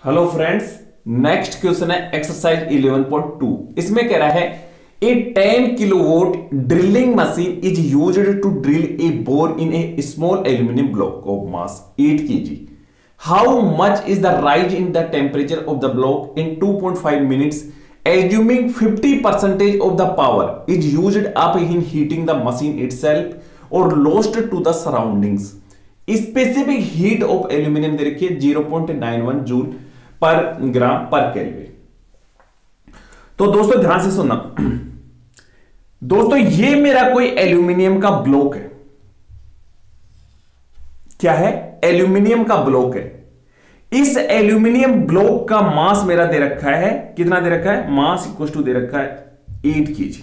Hello friends, next question है exercise 11.2। इसमें कह रहा है a 10 kilowatt drilling machine is used to drill a bore in a small aluminium block of mass 8 kg। How much is the rise in the temperature of the block in 2.5 minutes assuming 50% of the power is used up in heating the machine itself और lost to the surroundings. Specific heat of aluminium दे रखिए 0.91 joule पर ग्राम पर kelvin. तो दोस्तों ध्यान से सुनना। दोस्तों ये मेरा कोई एल्यूमिनियम का ब्लॉक है। क्या है? एल्यूमिनियम का ब्लॉक है। इस एल्यूमिनियम ब्लॉक का मास मेरा दे रखा है, कितना दे रखा है? मास इक्वल टू दे रखा है 8 kg।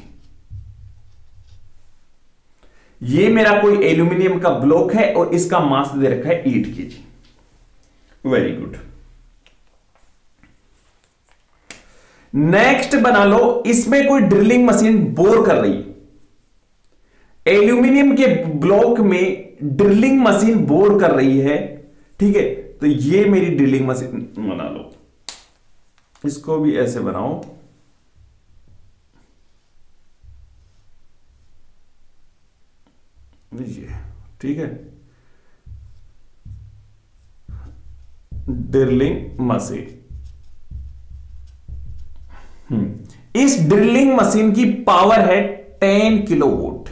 ये मेरा कोई एल्यूमिनियम का ब्लॉक है और इसका मास दे रखा है 8 kg। Very good. नेक्स्ट बना लो, इसमें कोई ड्रिलिंग मशीन बोर कर रही है। एल्यूमिनियम के ब्लॉक में ड्रिलिंग मशीन बोर कर रही है, ठीक है। तो ये मेरी ड्रिलिंग मशीन बना लो। इसको भी ऐसे बनाओ, ठीक है। ड्रिलिंग मशीन, इस ड्रिलिंग मशीन की पावर है 10 किलोवाट।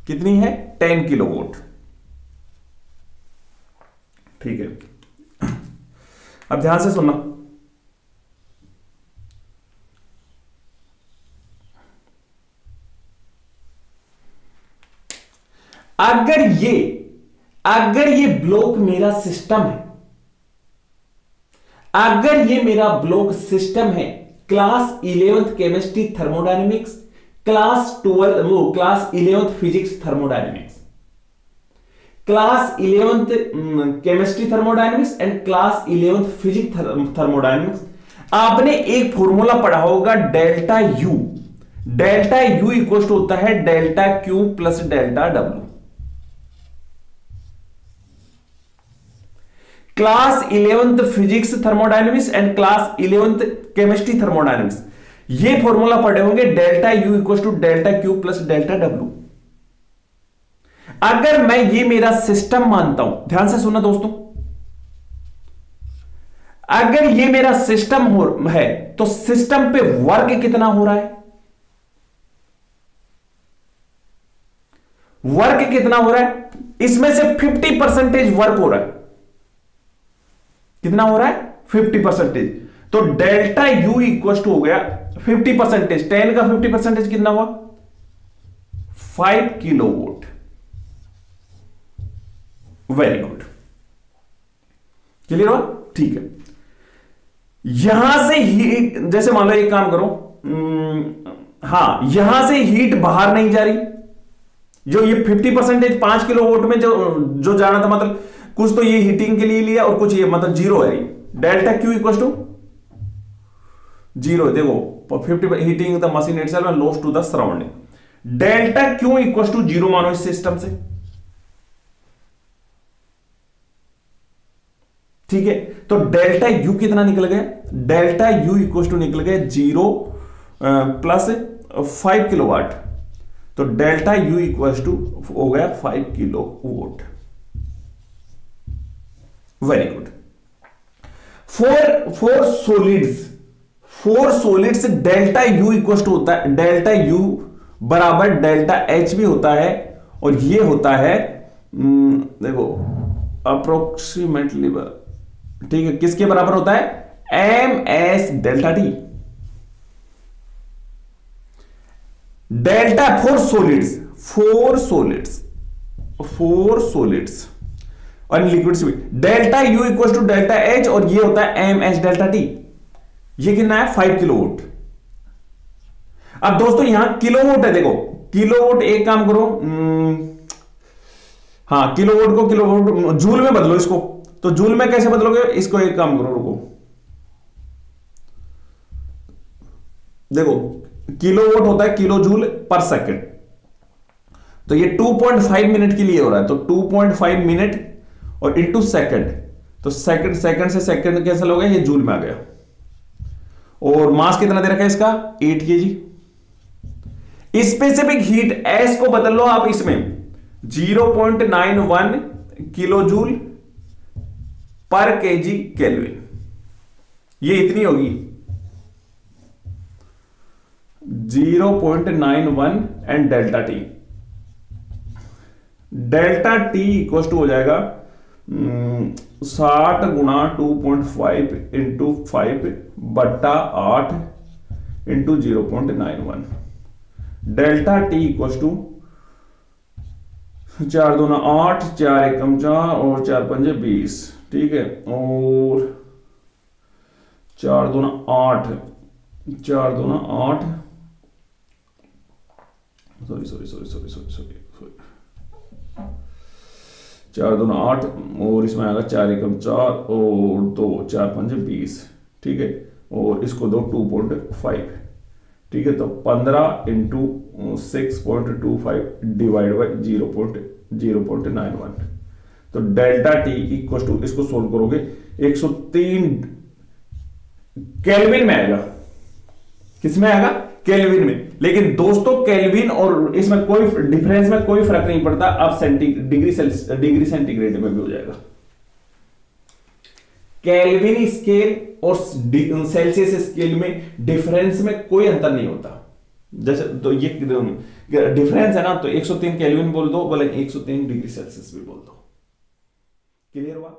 कितनी है? 10 किलोवाट, ठीक है। अब ध्यान से सुनना। अगर ये ब्लॉक मेरा सिस्टम है, अगर ये मेरा ब्लॉक सिस्टम है, class 11th chemistry thermodynamics, class 11th physics thermodynamics, class 11th chemistry thermodynamics and class 11th physics thermodynamics, आपने एक फॉर्मूला पढ़ा होगा delta U. Delta U equal to होता है delta Q plus delta W. Class 11th physics thermodynamics and class 11th chemistry thermodynamics, ये formula पढ़े होंगे delta U equal to delta Q plus delta W. अगर मैं ये मेरा सिस्टम मानता हूं, ध्यान से सुनना दोस्तों, अगर ये मेरा सिस्टम है तो सिस्टम पे वर्क कितना हो रहा है? वर्क कितना हो रहा है? इसमें से 50% वर्क हो रहा है। कितना हो रहा है? 50%। तो डेल्टा यू इक्वल टू हो गया 50%। 10 का 50% कितना हुआ? 5 किलोवाट। वेरी गुड, क्लियर हुआ? ठीक है। यहां से हीट, जैसे मान लो एक काम करो, यहां से हीट बाहर नहीं जा रही। जो ये 50% 5 किलोवाट में जो जाना था, मतलब कुछ तो ये हीटिंग के लिए लिया और कुछ ये मतलब जीरो है। Delta Q equal to zero. देखो 50 heating the machine itself and loss to the surrounding. Delta Q equal to zero मानो इस सिस्टम से, ठीक है। तो डेल्टा यू कितना निकल गया? डेल्टा यू इक्वल टू निकल गया 0 प्लस 5 किलोवाट। तो डेल्टा यू इक्वल टू हो गया 5 kilowatt. Very good. For solids delta U equal to होता है, डेल्टा यू बराबर डेल्टा एच भी होता है, और ये होता है देखो अप्रोक्सीमेटली, ठीक है, किसके बराबर होता है? M S delta T. Delta for solids और लिक्विड्स भी delta U equal to delta H, और ये होता है एम एच डेल्टा टी। ये कितना है? 5 किलोवाट। अब दोस्तों यहां किलोवाट है, देखो किलोवाट, एक काम करो, किलोवाट को किलोवाट जूल में बदलो इसको। तो जूल में कैसे बदलोगे इसको? एक काम करो, रुको, देखो किलोवाट होता है किलो जूल पर सेकंड। तो ये 2.5 मिनट के लिए हो रहा है, तो 2.5 मिनट और इंटू सेकंड, तो सेकंड से सेकंड कैंसिल हो गया, ये जूल में आ गया। और मास कितना दे रखा है इसका 8 kg। स्पेसिफिक हीट एस को बदल लो आप इसमें 0.91 kilo joule per KG kelvin, ये इतनी होगी 0.91 and delta T. Delta T equal to हो जाएगा 60 गुणा 2.5 इंटू 5 बट्टा 8 into 0.91। Delta T equal to 4 दूना 8, 4 एकम 4 और 4 पंजे 20, ठीक है। और 4 दूना 8, 4 दूना 8, सॉरी 4 दूना 8 और इसमें आएगा 4 एकम 4 और 2, 4 पंजे 20, ठीक है। और इसको दो 2.5, ठीक है। तो 15 इंटू 6.25 डिवाइड बाई 0.91। तो डेल्टा टी इक्वल टू, इसको सोल्व करोगे 103 केल्विन में आएगा। किसमें आएगा? केल्विन में। लेकिन दोस्तों केल्विन और इसमें कोई डिफरेंस में कोई फर्क नहीं पड़ता, अब डिग्री सेंटीग्रेड में भी हो जाएगा। केल्विन स्केल और सेल्सियस स्केल में डिफरेंस में कोई अंतर नहीं होता। जैसे तो ये डिफरेंस है ना, तो 103 केल्विन बोल दो, बोले 103 डिग्री सेल्सियस भी बोल दो। क्लियर हुआ?